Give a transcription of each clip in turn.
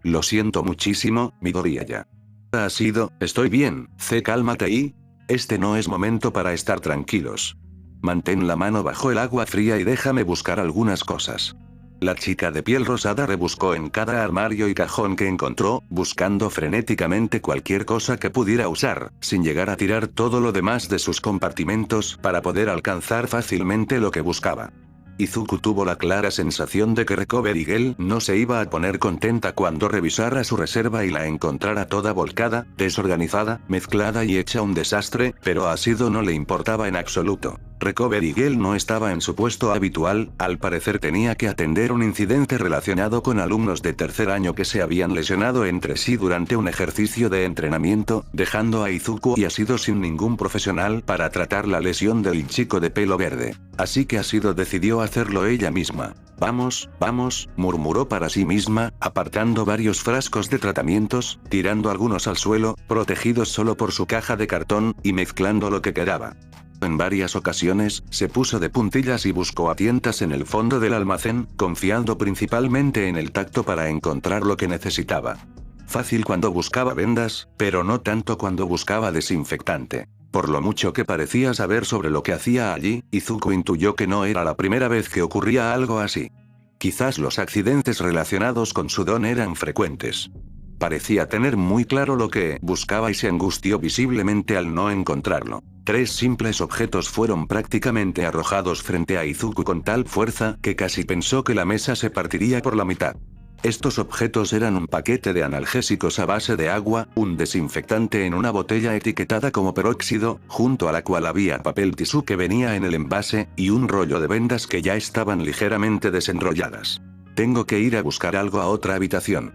Lo siento muchísimo, Midoriyaya. Ha sido, estoy bien, cálmate y... Este no es momento para estar tranquilos. Mantén la mano bajo el agua fría y déjame buscar algunas cosas. La chica de piel rosada rebuscó en cada armario y cajón que encontró, buscando frenéticamente cualquier cosa que pudiera usar, sin llegar a tirar todo lo demás de sus compartimentos para poder alcanzar fácilmente lo que buscaba. Izuku tuvo la clara sensación de que Recovery Girl no se iba a poner contenta cuando revisara su reserva y la encontrara toda volcada, desorganizada, mezclada y hecha un desastre, pero a Asido no le importaba en absoluto. Recovery Girl no estaba en su puesto habitual, al parecer tenía que atender un incidente relacionado con alumnos de tercer año que se habían lesionado entre sí durante un ejercicio de entrenamiento, dejando a Izuku y Asido sin ningún profesional para tratar la lesión del chico de pelo verde. Así que Asido decidió hacerlo ella misma. Vamos, vamos, murmuró para sí misma, apartando varios frascos de tratamientos, tirando algunos al suelo, protegidos solo por su caja de cartón, y mezclando lo que quedaba. En varias ocasiones, se puso de puntillas y buscó a tientas en el fondo del almacén, confiando principalmente en el tacto para encontrar lo que necesitaba. Fácil cuando buscaba vendas, pero no tanto cuando buscaba desinfectante. Por lo mucho que parecía saber sobre lo que hacía allí, Izuku intuyó que no era la primera vez que ocurría algo así. Quizás los accidentes relacionados con su don eran frecuentes. Parecía tener muy claro lo que buscaba y se angustió visiblemente al no encontrarlo. 3 simples objetos fueron prácticamente arrojados frente a Izuku con tal fuerza que casi pensó que la mesa se partiría por la mitad. Estos objetos eran un paquete de analgésicos a base de agua, un desinfectante en una botella etiquetada como peróxido, junto a la cual había papel tisú que venía en el envase, y un rollo de vendas que ya estaban ligeramente desenrolladas. Tengo que ir a buscar algo a otra habitación.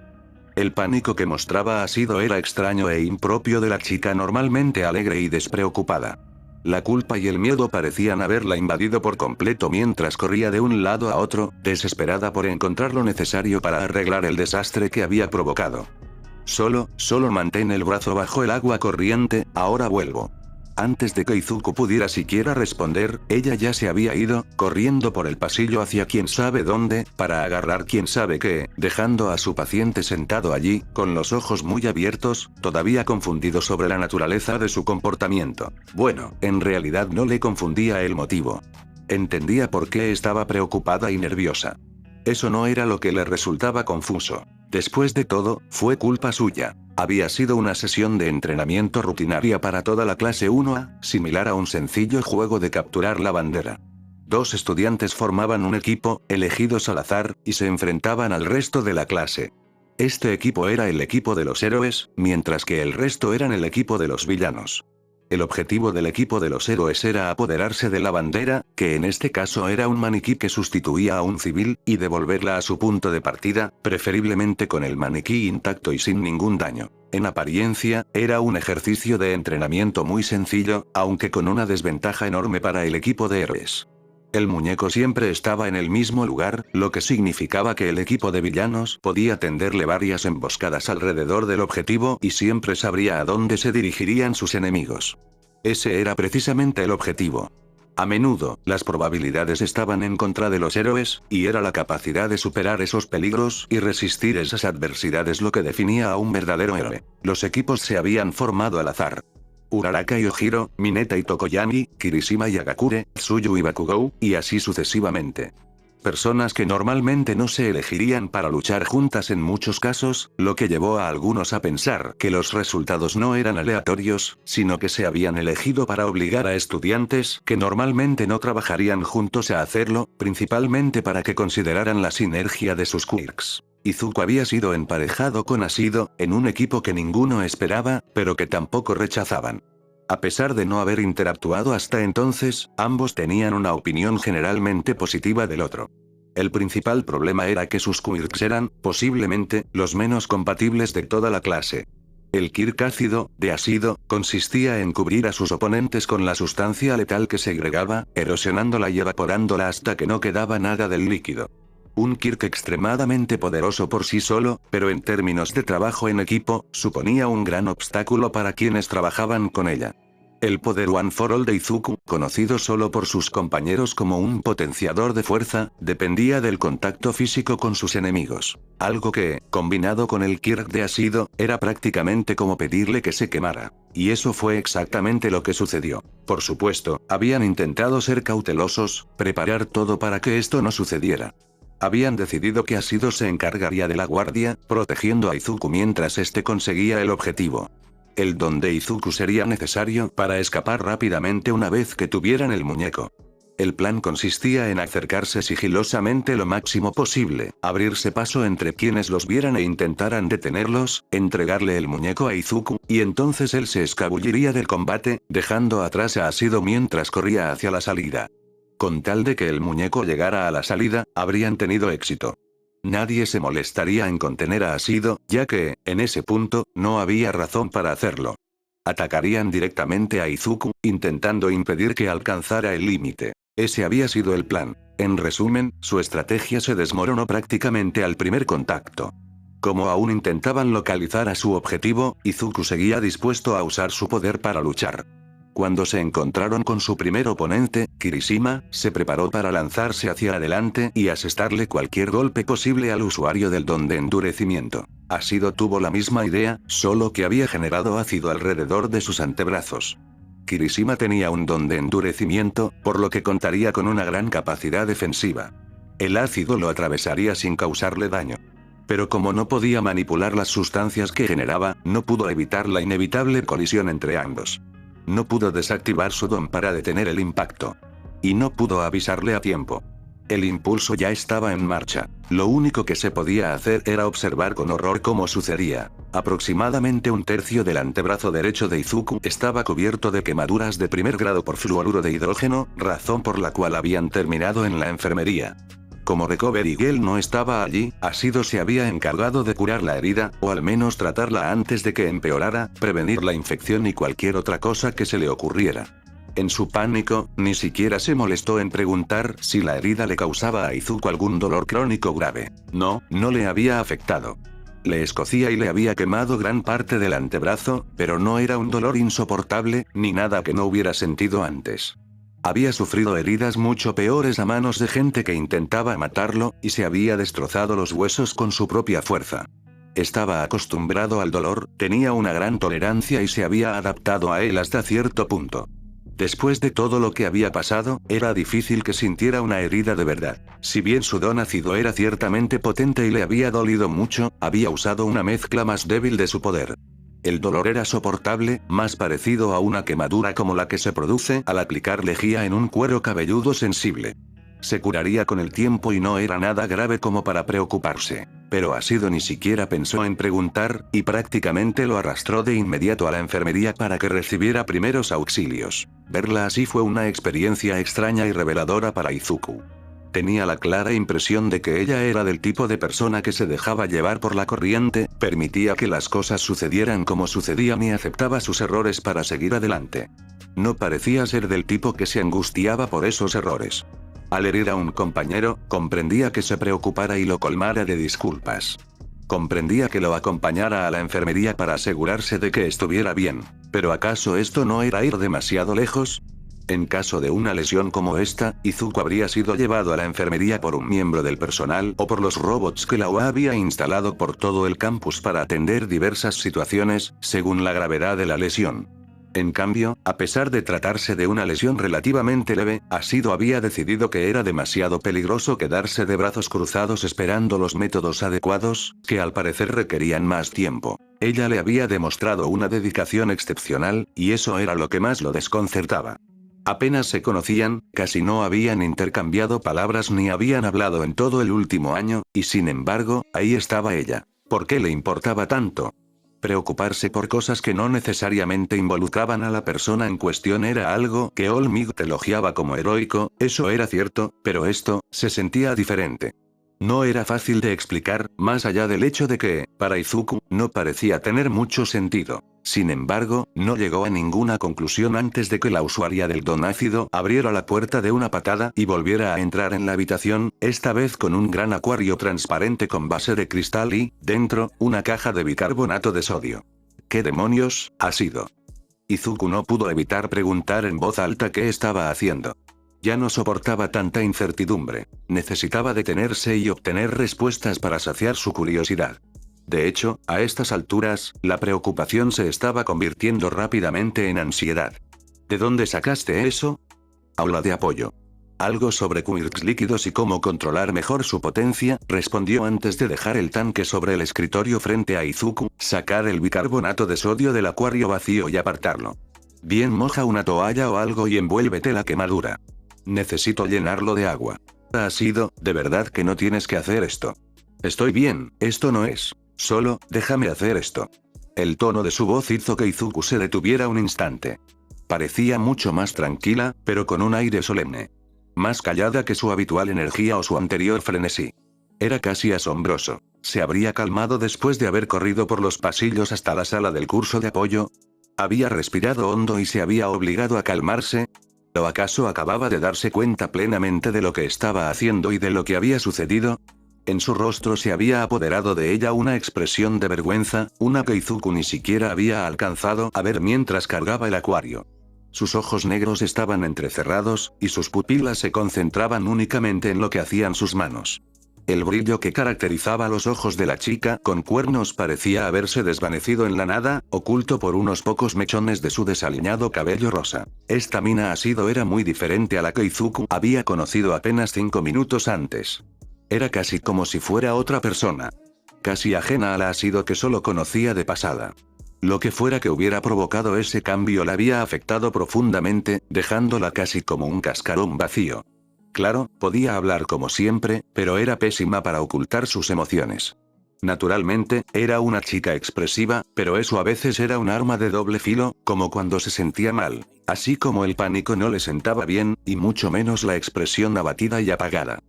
El pánico que mostraba Asido era extraño e impropio de la chica normalmente alegre y despreocupada. La culpa y el miedo parecían haberla invadido por completo mientras corría de un lado a otro, desesperada por encontrar lo necesario para arreglar el desastre que había provocado. Solo mantén el brazo bajo el agua corriente, ahora vuelvo. Antes de que Izuku pudiera siquiera responder, ella ya se había ido, corriendo por el pasillo hacia quién sabe dónde, para agarrar quién sabe qué, dejando a su paciente sentado allí, con los ojos muy abiertos, todavía confundido sobre la naturaleza de su comportamiento. Bueno, en realidad no le confundía el motivo. Entendía por qué estaba preocupada y nerviosa. Eso no era lo que le resultaba confuso. Después de todo, fue culpa suya. Había sido una sesión de entrenamiento rutinaria para toda la clase 1A, similar a un sencillo juego de capturar la bandera. 2 estudiantes formaban un equipo, elegidos al azar, y se enfrentaban al resto de la clase. Este equipo era el equipo de los héroes, mientras que el resto eran el equipo de los villanos. El objetivo del equipo de los héroes era apoderarse de la bandera, que en este caso era un maniquí que sustituía a un civil, y devolverla a su punto de partida, preferiblemente con el maniquí intacto y sin ningún daño. En apariencia, era un ejercicio de entrenamiento muy sencillo, aunque con una desventaja enorme para el equipo de héroes. El muñeco siempre estaba en el mismo lugar, lo que significaba que el equipo de villanos podía tenderle varias emboscadas alrededor del objetivo y siempre sabría a dónde se dirigirían sus enemigos. Ese era precisamente el objetivo. A menudo, las probabilidades estaban en contra de los héroes, y era la capacidad de superar esos peligros y resistir esas adversidades lo que definía a un verdadero héroe. Los equipos se habían formado al azar. Uraraka y Ojiro, Mineta y Tokoyami, Kirishima y Agakure, Tsuyu y Bakugou, y así sucesivamente. Personas que normalmente no se elegirían para luchar juntas en muchos casos, lo que llevó a algunos a pensar que los resultados no eran aleatorios, sino que se habían elegido para obligar a estudiantes que normalmente no trabajarían juntos a hacerlo, principalmente para que consideraran la sinergia de sus quirks. Izuku había sido emparejado con Asido, en un equipo que ninguno esperaba, pero que tampoco rechazaban. A pesar de no haber interactuado hasta entonces, ambos tenían una opinión generalmente positiva del otro. El principal problema era que sus quirks eran, posiblemente, los menos compatibles de toda la clase. El quirk ácido, de Asido, consistía en cubrir a sus oponentes con la sustancia letal que segregaba, erosionándola y evaporándola hasta que no quedaba nada del líquido. Un quirk extremadamente poderoso por sí solo, pero en términos de trabajo en equipo, suponía un gran obstáculo para quienes trabajaban con ella. El poder One for All de Izuku, conocido solo por sus compañeros como un potenciador de fuerza, dependía del contacto físico con sus enemigos. Algo que, combinado con el Kirk de Ashido, era prácticamente como pedirle que se quemara. Y eso fue exactamente lo que sucedió. Por supuesto, habían intentado ser cautelosos, preparar todo para que esto no sucediera. Habían decidido que Ashido se encargaría de la guardia, protegiendo a Izuku mientras este conseguía el objetivo. El don de Izuku sería necesario para escapar rápidamente una vez que tuvieran el muñeco. El plan consistía en acercarse sigilosamente lo máximo posible, abrirse paso entre quienes los vieran e intentaran detenerlos, entregarle el muñeco a Izuku, y entonces él se escabulliría del combate, dejando atrás a Ashido mientras corría hacia la salida. Con tal de que el muñeco llegara a la salida, habrían tenido éxito. Nadie se molestaría en contener a Ashido, ya que, en ese punto, no había razón para hacerlo. Atacarían directamente a Izuku, intentando impedir que alcanzara el límite. Ese había sido el plan. En resumen, su estrategia se desmoronó prácticamente al primer contacto. Como aún intentaban localizar a su objetivo, Izuku seguía dispuesto a usar su poder para luchar. Cuando se encontraron con su primer oponente, Kirishima, se preparó para lanzarse hacia adelante y asestarle cualquier golpe posible al usuario del don de endurecimiento. Ashido tuvo la misma idea, solo que había generado ácido alrededor de sus antebrazos. Kirishima tenía un don de endurecimiento, por lo que contaría con una gran capacidad defensiva. El ácido lo atravesaría sin causarle daño. Pero como no podía manipular las sustancias que generaba, no pudo evitar la inevitable colisión entre ambos. No pudo desactivar su don para detener el impacto. Y no pudo avisarle a tiempo. El impulso ya estaba en marcha. Lo único que se podía hacer era observar con horror cómo sucedía. Aproximadamente un tercio del antebrazo derecho de Izuku estaba cubierto de quemaduras de primer grado por fluoruro de hidrógeno, razón por la cual habían terminado en la enfermería. Como Recovery Girl no estaba allí, Ashido se había encargado de curar la herida, o al menos tratarla antes de que empeorara, prevenir la infección y cualquier otra cosa que se le ocurriera. En su pánico, ni siquiera se molestó en preguntar si la herida le causaba a Izuku algún dolor crónico grave. No le había afectado. Le escocía y le había quemado gran parte del antebrazo, pero no era un dolor insoportable, ni nada que no hubiera sentido antes. Había sufrido heridas mucho peores a manos de gente que intentaba matarlo, y se había destrozado los huesos con su propia fuerza. Estaba acostumbrado al dolor, tenía una gran tolerancia y se había adaptado a él hasta cierto punto. Después de todo lo que había pasado, era difícil que sintiera una herida de verdad. Si bien su don ácido era ciertamente potente y le había dolido mucho, había usado una mezcla más débil de su poder. El dolor era soportable, más parecido a una quemadura como la que se produce al aplicar lejía en un cuero cabelludo sensible. Se curaría con el tiempo y no era nada grave como para preocuparse. Pero Ashido ni siquiera pensó en preguntar, y prácticamente lo arrastró de inmediato a la enfermería para que recibiera primeros auxilios. Verla así fue una experiencia extraña y reveladora para Izuku. Tenía la clara impresión de que ella era del tipo de persona que se dejaba llevar por la corriente, permitía que las cosas sucedieran como sucedían y aceptaba sus errores para seguir adelante. No parecía ser del tipo que se angustiaba por esos errores. Al herir a un compañero, comprendía que se preocupara y lo colmara de disculpas. Comprendía que lo acompañara a la enfermería para asegurarse de que estuviera bien. ¿Pero acaso esto no era ir demasiado lejos? En caso de una lesión como esta, Izuku habría sido llevado a la enfermería por un miembro del personal o por los robots que la UA había instalado por todo el campus para atender diversas situaciones, según la gravedad de la lesión. En cambio, a pesar de tratarse de una lesión relativamente leve, Ashido había decidido que era demasiado peligroso quedarse de brazos cruzados esperando los métodos adecuados, que al parecer requerían más tiempo. Ella le había demostrado una dedicación excepcional, y eso era lo que más lo desconcertaba. Apenas se conocían, casi no habían intercambiado palabras ni habían hablado en todo el último año, y sin embargo, ahí estaba ella. ¿Por qué le importaba tanto? Preocuparse por cosas que no necesariamente involucraban a la persona en cuestión era algo que Olmig elogiaba como heroico, eso era cierto, pero esto, se sentía diferente. No era fácil de explicar, más allá del hecho de que, para Izuku, no parecía tener mucho sentido. Sin embargo, no llegó a ninguna conclusión antes de que la usuaria del don ácido abriera la puerta de una patada y volviera a entrar en la habitación, esta vez con un gran acuario transparente con base de cristal y, dentro, una caja de bicarbonato de sodio. ¿Qué demonios ha sido? Izuku no pudo evitar preguntar en voz alta qué estaba haciendo. Ya no soportaba tanta incertidumbre. Necesitaba detenerse y obtener respuestas para saciar su curiosidad. De hecho, a estas alturas, la preocupación se estaba convirtiendo rápidamente en ansiedad. ¿De dónde sacaste eso? Aula de apoyo. Algo sobre quirks líquidos y cómo controlar mejor su potencia, respondió antes de dejar el tanque sobre el escritorio frente a Izuku, sacar el bicarbonato de sodio del acuario vacío y apartarlo. Bien, moja una toalla o algo y envuélvete la quemadura. Necesito llenarlo de agua. Ha sido, de verdad que no tienes que hacer esto. Estoy bien, esto no es. Solo, déjame hacer esto. El tono de su voz hizo que Izuku se detuviera un instante. Parecía mucho más tranquila, pero con un aire solemne. Más callada que su habitual energía o su anterior frenesí. Era casi asombroso. ¿Se habría calmado después de haber corrido por los pasillos hasta la sala del curso de apoyo? ¿Había respirado hondo y se había obligado a calmarse? ¿O acaso acababa de darse cuenta plenamente de lo que estaba haciendo y de lo que había sucedido? En su rostro se había apoderado de ella una expresión de vergüenza, una que Izuku ni siquiera había alcanzado a ver mientras cargaba el acuario. Sus ojos negros estaban entrecerrados, y sus pupilas se concentraban únicamente en lo que hacían sus manos. El brillo que caracterizaba los ojos de la chica con cuernos parecía haberse desvanecido en la nada, oculto por unos pocos mechones de su desaliñado cabello rosa. Esta mina Asido era muy diferente a la que Izuku había conocido apenas 5 minutos antes. Era casi como si fuera otra persona. Casi ajena a la Asido que solo conocía de pasada. Lo que fuera que hubiera provocado ese cambio la había afectado profundamente, dejándola casi como un cascarón vacío. Claro, podía hablar como siempre, pero era pésima para ocultar sus emociones. Naturalmente, era una chica expresiva, pero eso a veces era un arma de doble filo, como cuando se sentía mal. Así como el pánico no le sentaba bien, y mucho menos la expresión abatida y apagada.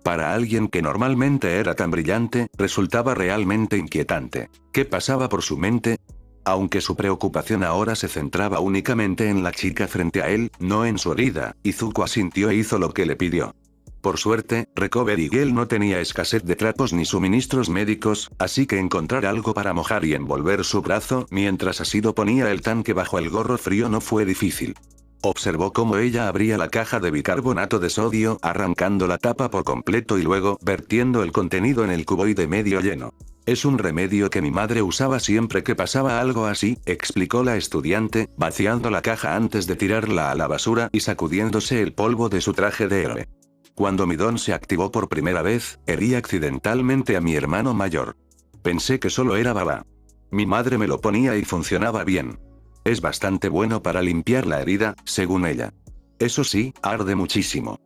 Para alguien que normalmente era tan brillante, resultaba realmente inquietante. ¿Qué pasaba por su mente? Aunque su preocupación ahora se centraba únicamente en la chica frente a él, no en su herida, Izuku asintió e hizo lo que le pidió. Por suerte, Recovery Girl no tenía escasez de trapos ni suministros médicos, así que encontrar algo para mojar y envolver su brazo mientras Asido ponía el tanque bajo el gorro frío no fue difícil. Observó cómo ella abría la caja de bicarbonato de sodio, arrancando la tapa por completo y luego vertiendo el contenido en el cuboide medio lleno. Es un remedio que mi madre usaba siempre que pasaba algo así, explicó la estudiante, vaciando la caja antes de tirarla a la basura y sacudiéndose el polvo de su traje de héroe. Cuando mi don se activó por primera vez, herí accidentalmente a mi hermano mayor. Pensé que solo era baba. Mi madre me lo ponía y funcionaba bien. Es bastante bueno para limpiar la herida, según ella. Eso sí, arde muchísimo.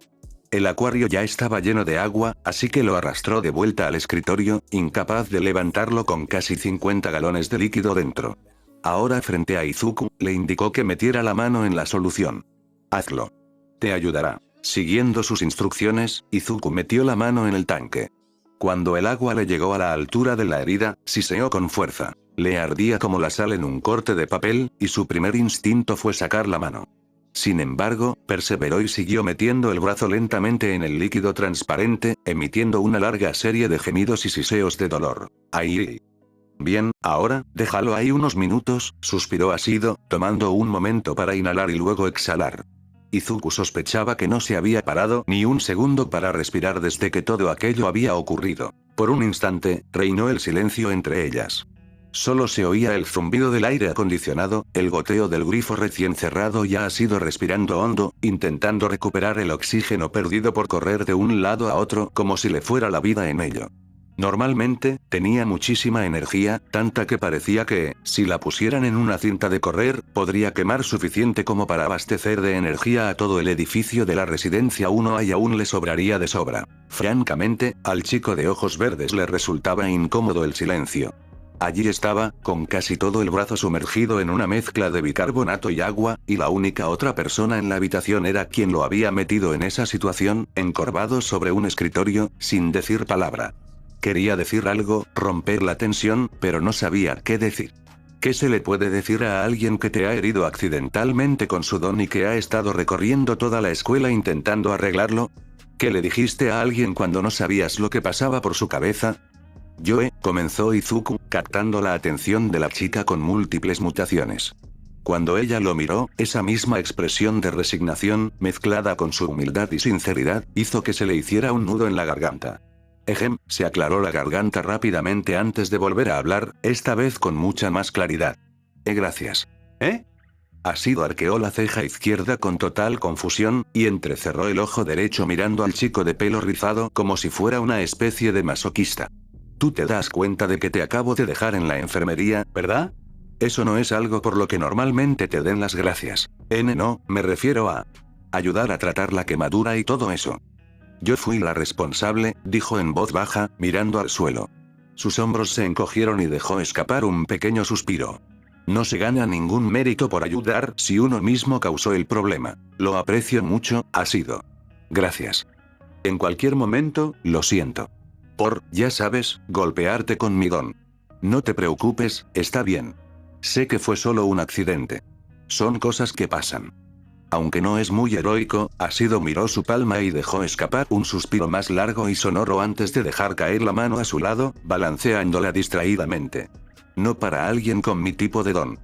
El acuario ya estaba lleno de agua, así que lo arrastró de vuelta al escritorio, incapaz de levantarlo con casi 50 galones de líquido dentro. Ahora frente a Izuku, le indicó que metiera la mano en la solución. Hazlo. Te ayudará. Siguiendo sus instrucciones, Izuku metió la mano en el tanque. Cuando el agua le llegó a la altura de la herida, siseó con fuerza. Le ardía como la sal en un corte de papel, y su primer instinto fue sacar la mano. Sin embargo, perseveró y siguió metiendo el brazo lentamente en el líquido transparente, emitiendo una larga serie de gemidos y siseos de dolor. ¡Ay! Bien, ahora, déjalo ahí unos minutos, suspiró Asido, tomando un momento para inhalar y luego exhalar. Izuku sospechaba que no se había parado ni un segundo para respirar desde que todo aquello había ocurrido. Por un instante, reinó el silencio entre ellas. Solo se oía el zumbido del aire acondicionado, el goteo del grifo recién cerrado y Asido respirando hondo, intentando recuperar el oxígeno perdido por correr de un lado a otro como si le fuera la vida en ello. Normalmente, tenía muchísima energía, tanta que parecía que, si la pusieran en una cinta de correr, podría quemar suficiente como para abastecer de energía a todo el edificio de la residencia 1A y aún le sobraría de sobra. Francamente, al chico de ojos verdes le resultaba incómodo el silencio. Allí estaba, con casi todo el brazo sumergido en una mezcla de bicarbonato y agua, y la única otra persona en la habitación era quien lo había metido en esa situación, encorvado sobre un escritorio, sin decir palabra. Quería decir algo, romper la tensión, pero no sabía qué decir. ¿Qué se le puede decir a alguien que te ha herido accidentalmente con su don y que ha estado recorriendo toda la escuela intentando arreglarlo? ¿Qué le dijiste a alguien cuando no sabías lo que pasaba por su cabeza? Yoe, comenzó Izuku, captando la atención de la chica con múltiples mutaciones. Cuando ella lo miró, esa misma expresión de resignación, mezclada con su humildad y sinceridad, hizo que se le hiciera un nudo en la garganta. Se aclaró la garganta rápidamente antes de volver a hablar, esta vez con mucha más claridad. Gracias. Asido arqueó la ceja izquierda con total confusión, y entrecerró el ojo derecho mirando al chico de pelo rizado como si fuera una especie de masoquista. Tú te das cuenta de que te acabo de dejar en la enfermería, ¿verdad? Eso no es algo por lo que normalmente te den las gracias. No, me refiero a ayudar a tratar la quemadura y todo eso. Yo fui la responsable, dijo en voz baja, mirando al suelo. Sus hombros se encogieron y dejó escapar un pequeño suspiro. No se gana ningún mérito por ayudar si uno mismo causó el problema. Lo aprecio mucho, Asido. Gracias. En cualquier momento, lo siento. Ya sabes, golpearte con mi don. No te preocupes, está bien. Sé que fue solo un accidente. Son cosas que pasan. Aunque no es muy heroico, Asido miró su palma y dejó escapar un suspiro más largo y sonoro antes de dejar caer la mano a su lado, balanceándola distraídamente. No para alguien con mi tipo de don,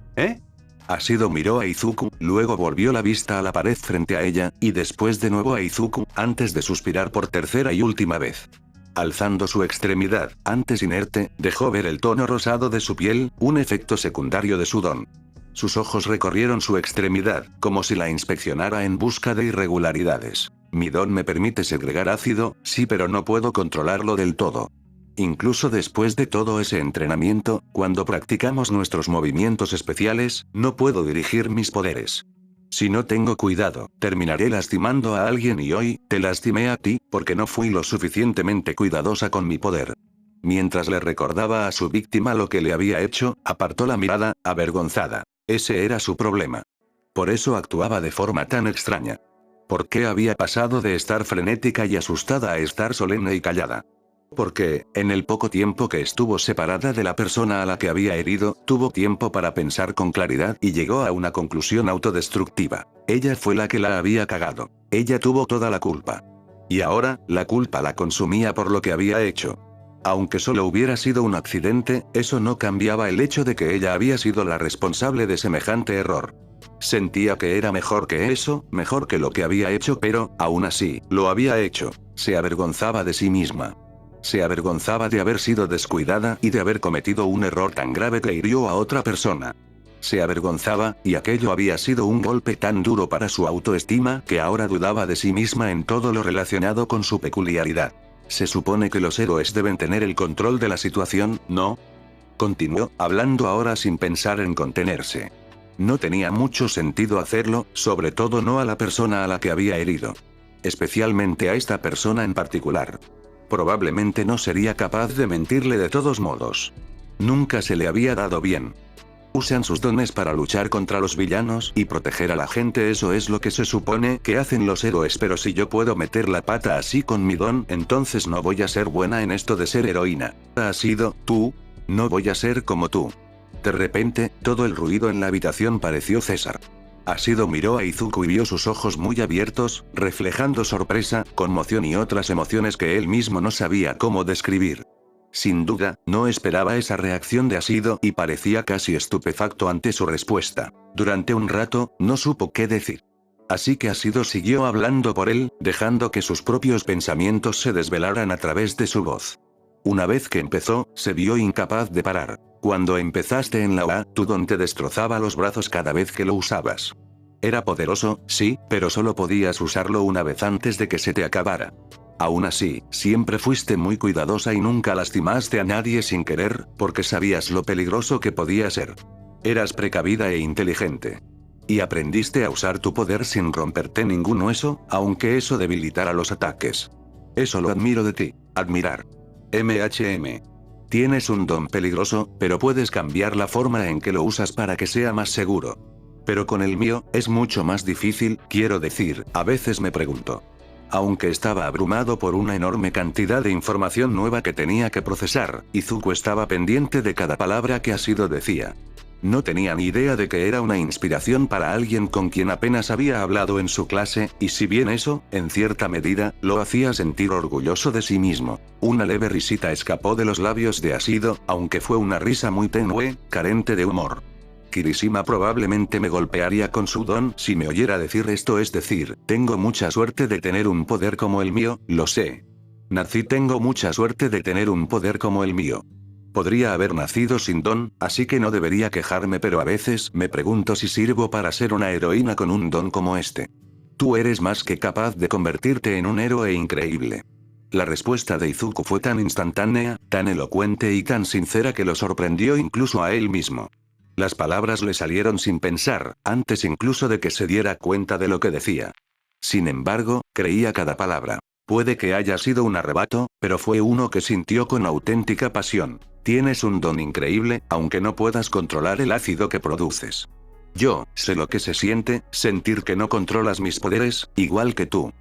Asido miró a Izuku, luego volvió la vista a la pared frente a ella, y después de nuevo a Izuku, antes de suspirar por tercera y última vez. Alzando su extremidad, antes inerte, dejó ver el tono rosado de su piel, un efecto secundario de su don. Sus ojos recorrieron su extremidad, como si la inspeccionara en busca de irregularidades. Mi don me permite segregar ácido, sí, pero no puedo controlarlo del todo. Incluso después de todo ese entrenamiento, cuando practicamos nuestros movimientos especiales, no puedo dirigir mis poderes. Si no tengo cuidado, terminaré lastimando a alguien y hoy, te lastimé a ti, porque no fui lo suficientemente cuidadosa con mi poder. Mientras le recordaba a su víctima lo que le había hecho, apartó la mirada, avergonzada. Ese era su problema. Por eso actuaba de forma tan extraña. ¿Por qué había pasado de estar frenética y asustada a estar solemne y callada? Porque, en el poco tiempo que estuvo separada de la persona a la que había herido, tuvo tiempo para pensar con claridad y llegó a una conclusión autodestructiva. Ella fue la que la había cagado. Ella tuvo toda la culpa. Y ahora, la culpa la consumía por lo que había hecho. Aunque solo hubiera sido un accidente, eso no cambiaba el hecho de que ella había sido la responsable de semejante error. Sentía que era mejor que eso, mejor que lo que había hecho, pero, aún así, lo había hecho. Se avergonzaba de sí misma. Se avergonzaba de haber sido descuidada y de haber cometido un error tan grave que hirió a otra persona. Se avergonzaba, y aquello había sido un golpe tan duro para su autoestima que ahora dudaba de sí misma en todo lo relacionado con su peculiaridad. Se supone que los héroes deben tener el control de la situación, ¿no? Continuó, hablando ahora sin pensar en contenerse. No tenía mucho sentido hacerlo, sobre todo no a la persona a la que había herido. Especialmente a esta persona en particular. Probablemente no sería capaz de mentirle de todos modos. Nunca se le había dado bien. Usan sus dones para luchar contra los villanos y proteger a la gente, eso es lo que se supone que hacen los héroes, pero si yo puedo meter la pata así con mi don, entonces no voy a ser buena en esto de ser heroína. ¿Has sido tú? No voy a ser como tú. De repente, todo el ruido en la habitación pareció cesar. Asido miró a Izuku y vio sus ojos muy abiertos, reflejando sorpresa, conmoción y otras emociones que él mismo no sabía cómo describir. Sin duda, no esperaba esa reacción de Asido y parecía casi estupefacto ante su respuesta. Durante un rato, no supo qué decir. Así que Asido siguió hablando por él, dejando que sus propios pensamientos se desvelaran a través de su voz. Una vez que empezó, se vio incapaz de parar. Cuando empezaste en la OA, tu don te destrozaba los brazos cada vez que lo usabas. Era poderoso, sí, pero solo podías usarlo una vez antes de que se te acabara. Aún así, siempre fuiste muy cuidadosa y nunca lastimaste a nadie sin querer, porque sabías lo peligroso que podía ser. Eras precavida e inteligente. Y aprendiste a usar tu poder sin romperte ningún hueso, aunque eso debilitara los ataques. Eso lo admiro de ti. Admirar. Tienes un don peligroso, pero puedes cambiar la forma en que lo usas para que sea más seguro. Pero con el mío, es mucho más difícil, quiero decir, a veces me pregunto. Aunque estaba abrumado por una enorme cantidad de información nueva que tenía que procesar, Izuku estaba pendiente de cada palabra que Asido decía. No tenía ni idea de que era una inspiración para alguien con quien apenas había hablado en su clase, y si bien eso, en cierta medida, lo hacía sentir orgulloso de sí mismo. Una leve risita escapó de los labios de Asido, aunque fue una risa muy tenue, carente de humor. Kirishima probablemente me golpearía con su don si me oyera decir esto, es decir, tengo mucha suerte de tener un poder como el mío, lo sé. Tengo mucha suerte de tener un poder como el mío. Podría haber nacido sin don, así que no debería quejarme, pero a veces me pregunto si sirvo para ser una heroína con un don como este. Tú eres más que capaz de convertirte en un héroe increíble. La respuesta de Izuku fue tan instantánea, tan elocuente y tan sincera que lo sorprendió incluso a él mismo. Las palabras le salieron sin pensar, antes incluso de que se diera cuenta de lo que decía. Sin embargo, creía cada palabra. Puede que haya sido un arrebato, pero fue uno que sintió con auténtica pasión. Tienes un don increíble, aunque no puedas controlar el ácido que produces. Yo sé lo que se siente, sentir que no controlas mis poderes, igual que tú.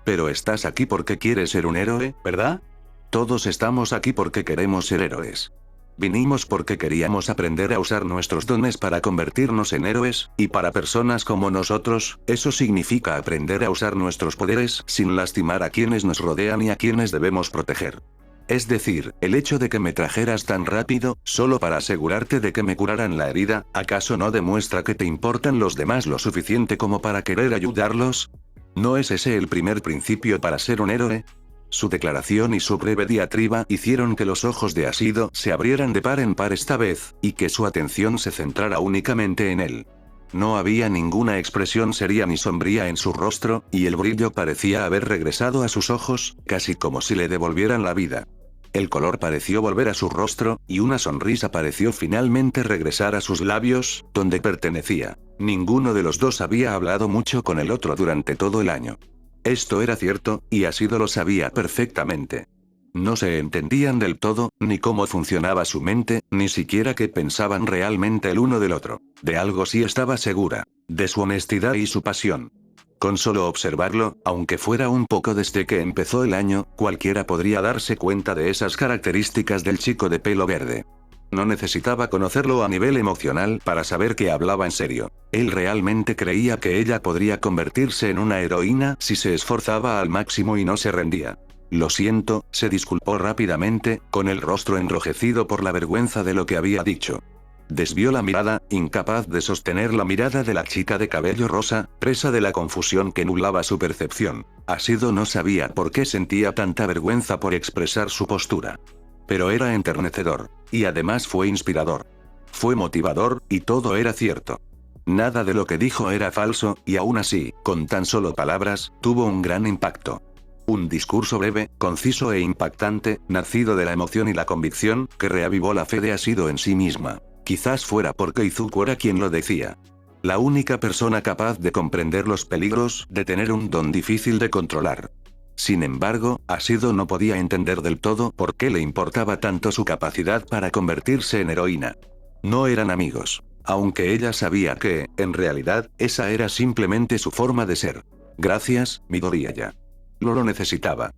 Pero estás aquí porque quieres ser un héroe, ¿verdad? Todos estamos aquí porque queremos ser héroes. Vinimos porque queríamos aprender a usar nuestros dones para convertirnos en héroes, y para personas como nosotros, eso significa aprender a usar nuestros poderes sin lastimar a quienes nos rodean y a quienes debemos proteger. Es decir, el hecho de que me trajeras tan rápido, solo para asegurarte de que me curaran la herida, ¿acaso no demuestra que te importan los demás lo suficiente como para querer ayudarlos? ¿No es ese el primer principio para ser un héroe? Su declaración y su breve diatriba hicieron que los ojos de Asido se abrieran de par en par esta vez, y que su atención se centrara únicamente en él. No había ninguna expresión seria ni sombría en su rostro, y el brillo parecía haber regresado a sus ojos, casi como si le devolvieran la vida. El color pareció volver a su rostro, y una sonrisa pareció finalmente regresar a sus labios, donde pertenecía. Ninguno de los dos había hablado mucho con el otro durante todo el año. Esto era cierto, y Asido lo sabía perfectamente. No se entendían del todo, ni cómo funcionaba su mente, ni siquiera qué pensaban realmente el uno del otro. De algo sí estaba segura: de su honestidad y su pasión. Con solo observarlo, aunque fuera un poco desde que empezó el año, cualquiera podría darse cuenta de esas características del chico de pelo verde. No necesitaba conocerlo a nivel emocional para saber que hablaba en serio. Él realmente creía que ella podría convertirse en una heroína si se esforzaba al máximo y no se rendía. Lo siento, se disculpó rápidamente, con el rostro enrojecido por la vergüenza de lo que había dicho. Desvió la mirada, incapaz de sostener la mirada de la chica de cabello rosa, presa de la confusión que nublaba su percepción. Asido no sabía por qué sentía tanta vergüenza por expresar su postura. Pero era enternecedor. Y además fue inspirador. Fue motivador, y todo era cierto. Nada de lo que dijo era falso, y aún así, con tan solo palabras, tuvo un gran impacto. Un discurso breve, conciso e impactante, nacido de la emoción y la convicción, que reavivó la fe de Asido en sí misma. Quizás fuera porque Izuku era quien lo decía. La única persona capaz de comprender los peligros de tener un don difícil de controlar. Sin embargo, Asido no podía entender del todo por qué le importaba tanto su capacidad para convertirse en heroína. No eran amigos. Aunque ella sabía que, en realidad, esa era simplemente su forma de ser. Gracias, Midoriyaya. Lo necesitaba.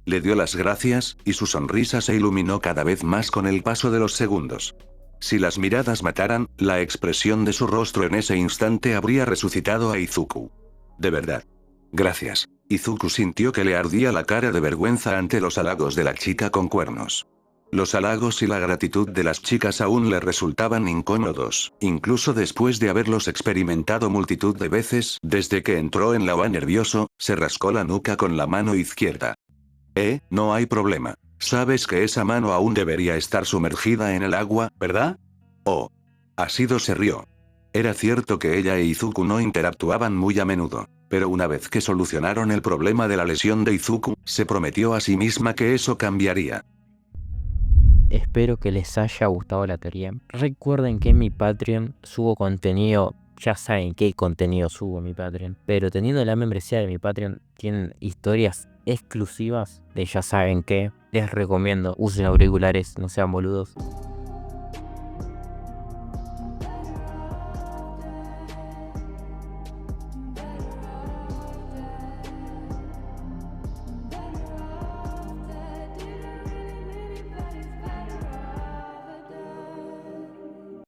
Le dio las gracias, y su sonrisa se iluminó cada vez más con el paso de los segundos. Si las miradas mataran, la expresión de su rostro en ese instante habría resucitado a Izuku. De verdad. Gracias. Izuku sintió que le ardía la cara de vergüenza ante los halagos de la chica con cuernos. Los halagos y la gratitud de las chicas aún le resultaban incómodos, incluso después de haberlos experimentado multitud de veces. Desde que entró en la OA nervioso, se rascó la nuca con la mano izquierda. No hay problema. Sabes que esa mano aún debería estar sumergida en el agua, ¿verdad? Oh. Asido se rió. Era cierto que ella e Izuku no interactuaban muy a menudo, pero una vez que solucionaron el problema de la lesión de Izuku, se prometió a sí misma que eso cambiaría. Espero que les haya gustado la teoría. Recuerden que en mi Patreon subo contenido, ya saben qué contenido subo en mi Patreon, pero teniendo la membresía de mi Patreon tienen historias exclusivas de ya saben qué. Les recomiendo, usen auriculares, no sean boludos.